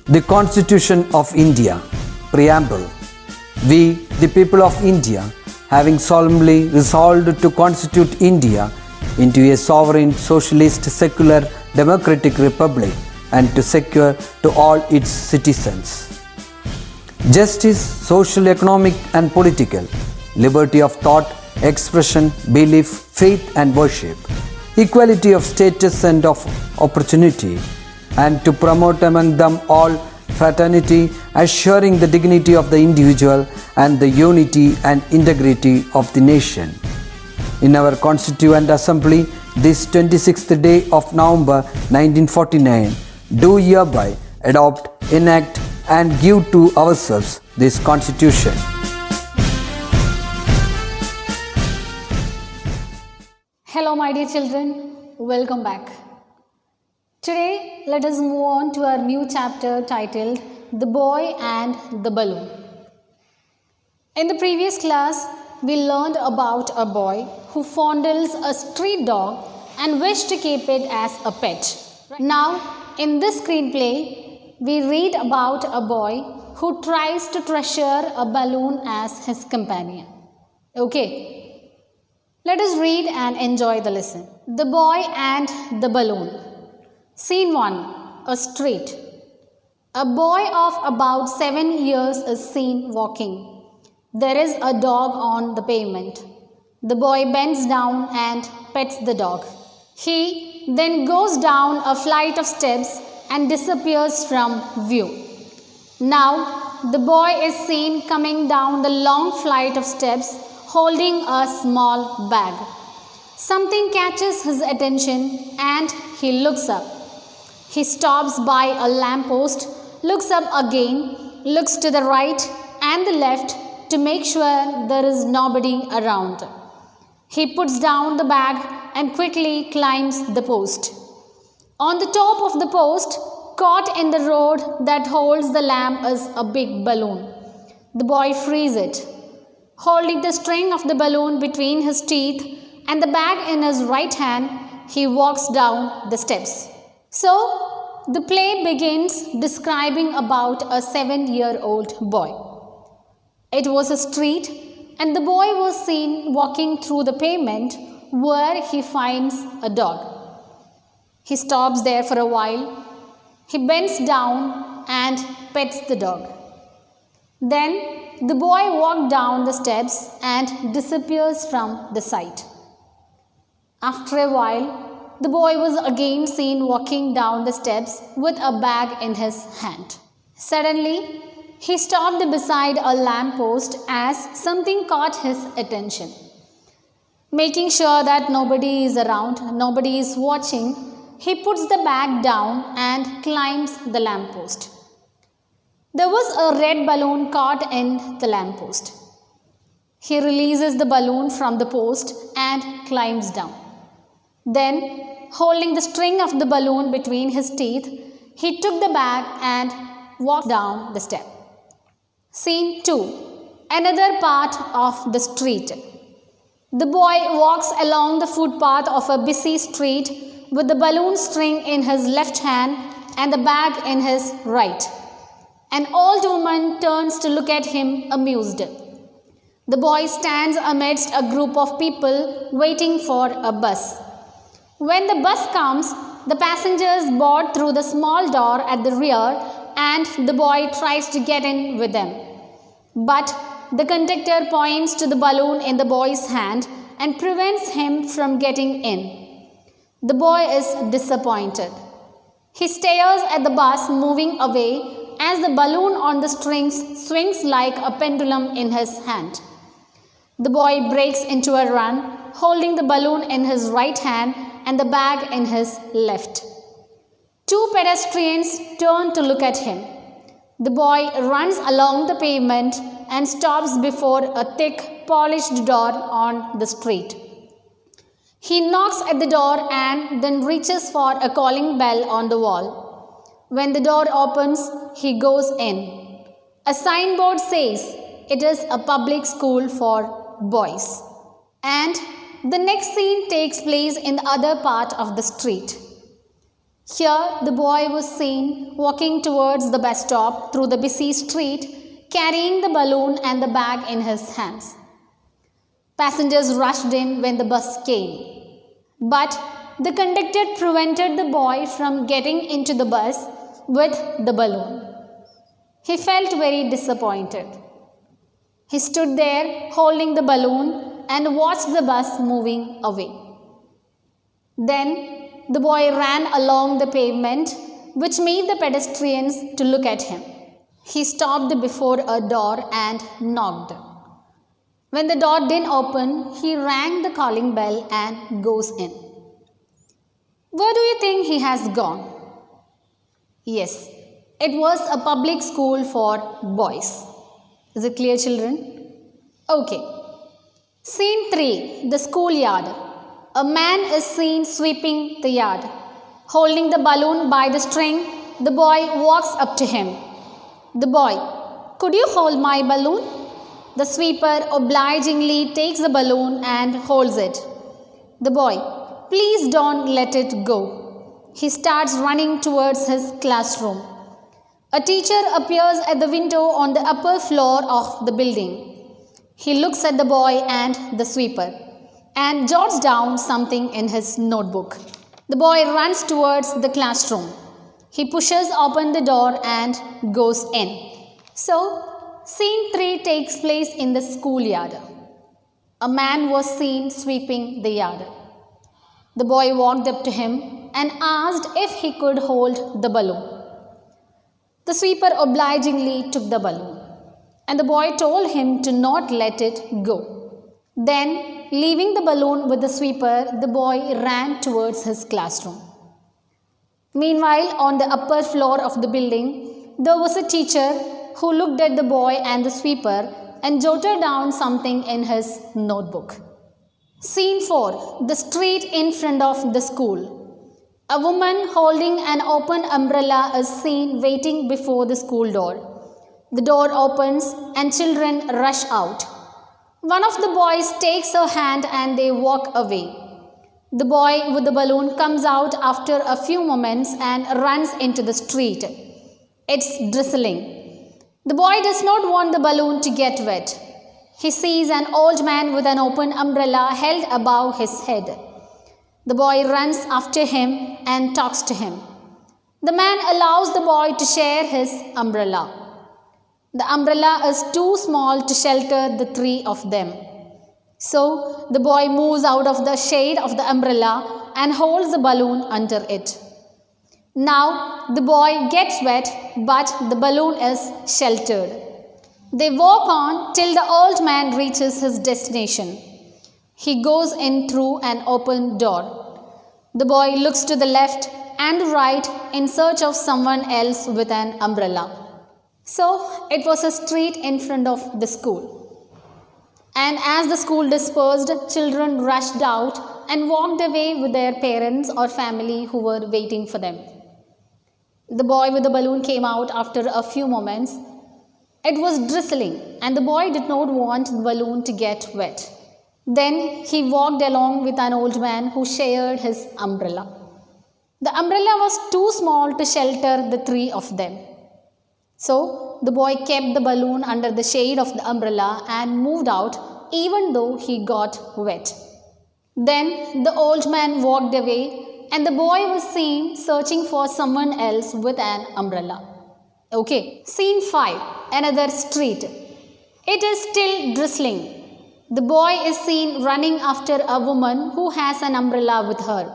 The Constitution of India, Preamble. We, the people of India, having solemnly resolved to constitute India into a sovereign, socialist, secular, democratic republic and to secure to all its citizens justice, social, economic and political, liberty of thought, expression, belief, faith and worship, equality of status and of opportunity, and to promote among them all fraternity, assuring the dignity of the individual and the unity and integrity of the nation. In our Constituent Assembly, this 26th day of November 1949, do hereby adopt, enact and give to ourselves this Constitution. Hello my dear children, welcome back. Today let us move on to our new chapter titled The Boy and the Balloon. In the previous class, we learned about a boy who fondles a street dog and wished to keep it as a pet. Now, in this screenplay, we read about a boy who tries to treasure a balloon as his companion. Okay, let us read and enjoy the lesson. The Boy and the Balloon. Scene 1. A street. A boy of about 7 years is seen walking. There is a dog on the pavement. The boy bends down and pets the dog. He then goes down a flight of steps and disappears from view. Now, the boy is seen coming down the long flight of steps holding a small bag. Something catches his attention and he looks up. He stops by a lamppost, looks up again, looks to the right and the left to make sure there is nobody around. He puts down the bag and quickly climbs the post. On the top of the post, caught in the rod that holds the lamp, is a big balloon. The boy frees it. Holding the string of the balloon between his teeth and the bag in his right hand, he walks down the steps. So, the play begins describing about a 7-year-old boy. It was a street and the boy was seen walking through the pavement where he finds a dog. He stops there for a while. He bends down and pets the dog. Then the boy walks down the steps and disappears from the sight. After a while, the boy was again seen walking down the steps with a bag in his hand. Suddenly, he stopped beside a lamppost as something caught his attention. Making sure that nobody is around, nobody is watching, he puts the bag down and climbs the lamppost. There was a red balloon caught in the lamppost. He releases the balloon from the post and climbs down. Then, holding the string of the balloon between his teeth, he took the bag and walked down the step. Scene 2. Another part of the street. The boy walks along the footpath of a busy street with the balloon string in his left hand and the bag in his right. An old woman turns to look at him amused. The boy stands amidst a group of people waiting for a bus. When the bus comes, the passengers board through the small door at the rear and the boy tries to get in with them. But the conductor points to the balloon in the boy's hand and prevents him from getting in. The boy is disappointed. He stares at the bus moving away as the balloon on the strings swings like a pendulum in his hand. The boy breaks into a run, holding the balloon in his right hand and the bag in his left. Two pedestrians turn to look at him. The boy runs along the pavement and stops before a thick, polished door on the street. He knocks at the door and then reaches for a calling bell on the wall. When the door opens, he goes in. A signboard says it is a public school for boys. And the next scene takes place in the other part of the street. Here, the boy was seen walking towards the bus stop through the busy street, carrying the balloon and the bag in his hands. Passengers rushed in when the bus came. But the conductor prevented the boy from getting into the bus with the balloon. He felt very disappointed. He stood there holding the balloon and watched the bus moving away. Then the boy ran along the pavement, which made the pedestrians to look at him. He stopped before a door and knocked. When the door didn't open, he rang the calling bell and goes in. Where do you think he has gone? Yes, it was a public school for boys. Is it clear, children? Okay. Scene 3, the schoolyard. A man is seen sweeping the yard. Holding the balloon by the string, the boy walks up to him. The boy, could you hold my balloon? The sweeper obligingly takes the balloon and holds it. The boy, please don't let it go. He starts running towards his classroom. A teacher appears at the window on the upper floor of the building. He looks at the boy and the sweeper and jots down something in his notebook. The boy runs towards the classroom. He pushes open the door and goes in. So, scene 3 takes place in the schoolyard. A man was seen sweeping the yard. The boy walked up to him and asked if he could hold the balloon. The sweeper obligingly took the balloon, and the boy told him to not let it go. Then, leaving the balloon with the sweeper, the boy ran towards his classroom. Meanwhile, on the upper floor of the building, there was a teacher who looked at the boy and the sweeper and jotted down something in his notebook. Scene 4, the street in front of the school. A woman holding an open umbrella is seen waiting before the school door. The door opens and children rush out. One of the boys takes her hand and they walk away. The boy with the balloon comes out after a few moments and runs into the street. It's drizzling. The boy does not want the balloon to get wet. He sees an old man with an open umbrella held above his head. The boy runs after him and talks to him. The man allows the boy to share his umbrella. The umbrella is too small to shelter the three of them. So the boy moves out of the shade of the umbrella and holds the balloon under it. Now the boy gets wet, but the balloon is sheltered. They walk on till the old man reaches his destination. He goes in through an open door. The boy looks to the left and right in search of someone else with an umbrella. So it was a street in front of the school. And as the school dispersed, children rushed out and walked away with their parents or family who were waiting for them. The boy with the balloon came out after a few moments. It was drizzling and the boy did not want the balloon to get wet. Then he walked along with an old man who shared his umbrella. The umbrella was too small to shelter the three of them. So the boy kept the balloon under the shade of the umbrella and moved out even though he got wet. Then the old man walked away and the boy was seen searching for someone else with an umbrella. Okay, scene 5, another street. It is still drizzling. The boy is seen running after a woman who has an umbrella with her.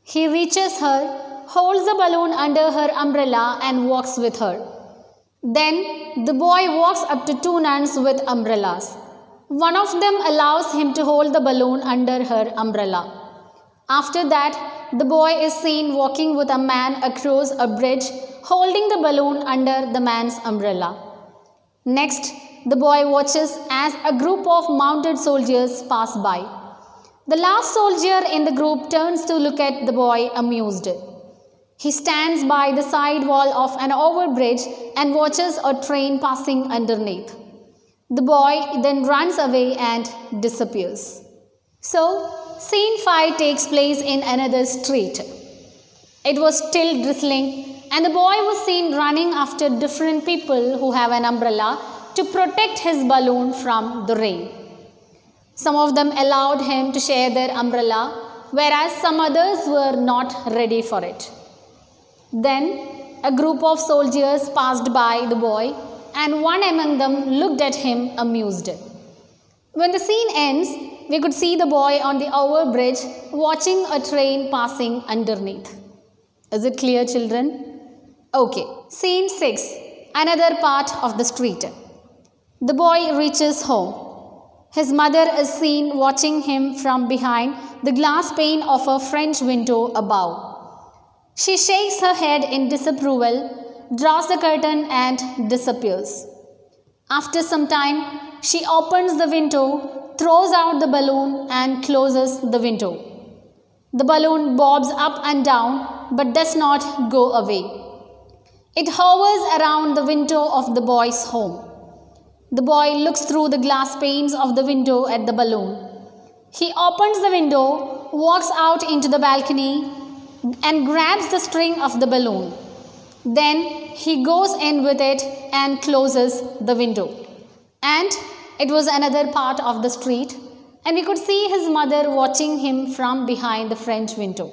He reaches her, holds the balloon under her umbrella and walks with her. Then the boy walks up to two nuns with umbrellas. One of them allows him to hold the balloon under her umbrella. After that, the boy is seen walking with a man across a bridge, holding the balloon under the man's umbrella. Next, the boy watches as a group of mounted soldiers pass by. The last soldier in the group turns to look at the boy amused. He stands by the side wall of an overbridge and watches a train passing underneath. The boy then runs away and disappears. So, scene 5 takes place in another street. It was still drizzling, and the boy was seen running after different people who have an umbrella to protect his balloon from the rain. Some of them allowed him to share their umbrella, whereas some others were not ready for it. Then a group of soldiers passed by the boy, and one among them looked at him amused. When the scene ends, we could see the boy on the overbridge watching a train passing underneath. Is it clear, children? Okay. Scene 6. Another part of the street. The boy reaches home. His mother is seen watching him from behind the glass pane of a French window above. She shakes her head in disapproval, draws the curtain and disappears. After some time, she opens the window, throws out the balloon and closes the window. The balloon bobs up and down but does not go away. It hovers around the window of the boy's home. The boy looks through the glass panes of the window at the balloon. He opens the window, walks out into the balcony and grabs the string of the balloon. Then he goes in with it and closes the window. And it was another part of the street, and we could see his mother watching him from behind the French window.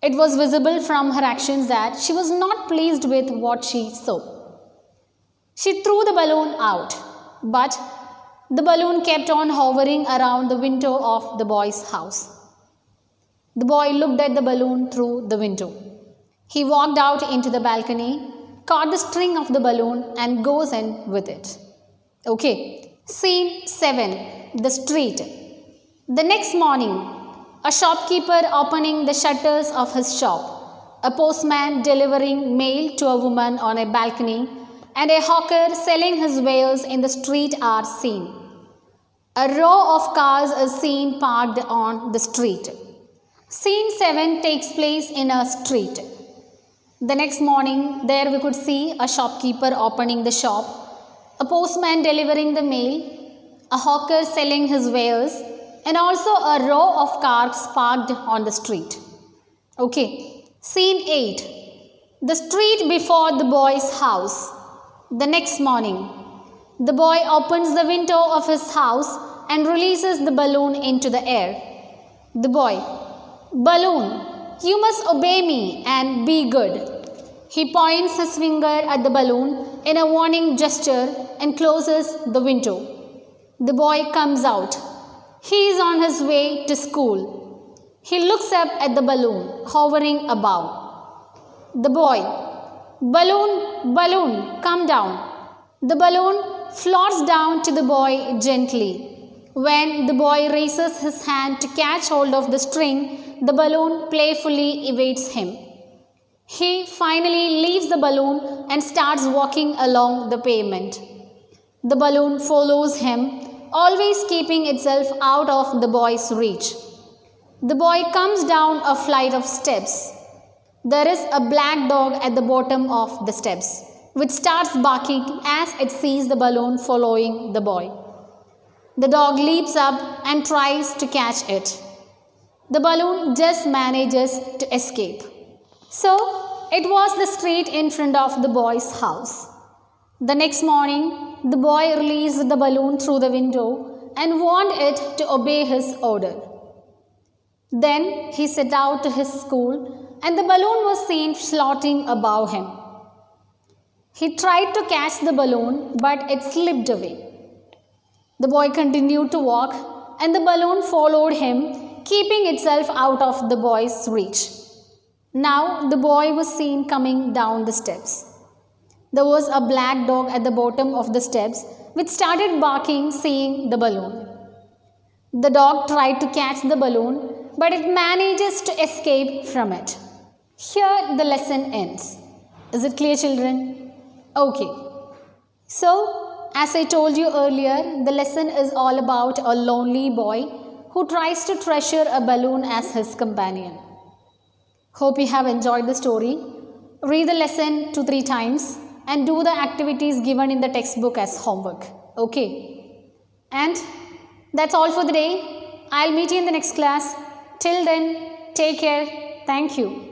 It was visible from her actions that she was not pleased with what she saw. She threw the balloon out, but the balloon kept on hovering around the window of the boy's house. The boy looked at the balloon through the window. He walked out into the balcony, caught the string of the balloon and goes in with it. Okay. Scene 7. The street. The next morning, a shopkeeper opening the shutters of his shop, a postman delivering mail to a woman on a balcony, and a hawker selling his wares in the street are seen. A row of cars is seen parked on the street. Scene 7 takes place in a street. The next morning, there we could see a shopkeeper opening the shop, a postman delivering the mail, a hawker selling his wares, and also a row of cars parked on the street. Okay. Scene 8. The street before the boy's house. The next morning, the boy opens the window of his house and releases the balloon into the air. The boy, "Balloon, you must obey me and be good." He points his finger at the balloon in a warning gesture and closes the window. The boy comes out. He is on his way to school. He looks up at the balloon hovering above. The boy, "Balloon, balloon, come down." The balloon floats down to the boy gently. When the boy raises his hand to catch hold of the string, the balloon playfully evades him. He finally leaves the balloon and starts walking along the pavement. The balloon follows him, always keeping itself out of the boy's reach. The boy comes down a flight of steps. There is a black dog at the bottom of the steps, which starts barking as it sees the balloon following the boy. The dog leaps up and tries to catch it. The balloon just manages to escape. So, it was the street in front of the boy's house. The next morning, the boy released the balloon through the window and warned it to obey his order. Then he set out to his school and the balloon was seen floating above him. He tried to catch the balloon, but it slipped away. The boy continued to walk and the balloon followed him, keeping itself out of the boy's reach. Now the boy was seen coming down the steps. There was a black dog at the bottom of the steps which started barking seeing the balloon. The dog tried to catch the balloon, but it manages to escape from it. Here the lesson ends. Is it clear, children? Okay. So, as I told you earlier, the lesson is all about a lonely boy who tries to treasure a balloon as his companion. Hope you have enjoyed the story. Read the lesson 2-3 times and do the activities given in the textbook as homework. Okay. And that's all for the day. I'll meet you in the next class. Till then, take care. Thank you.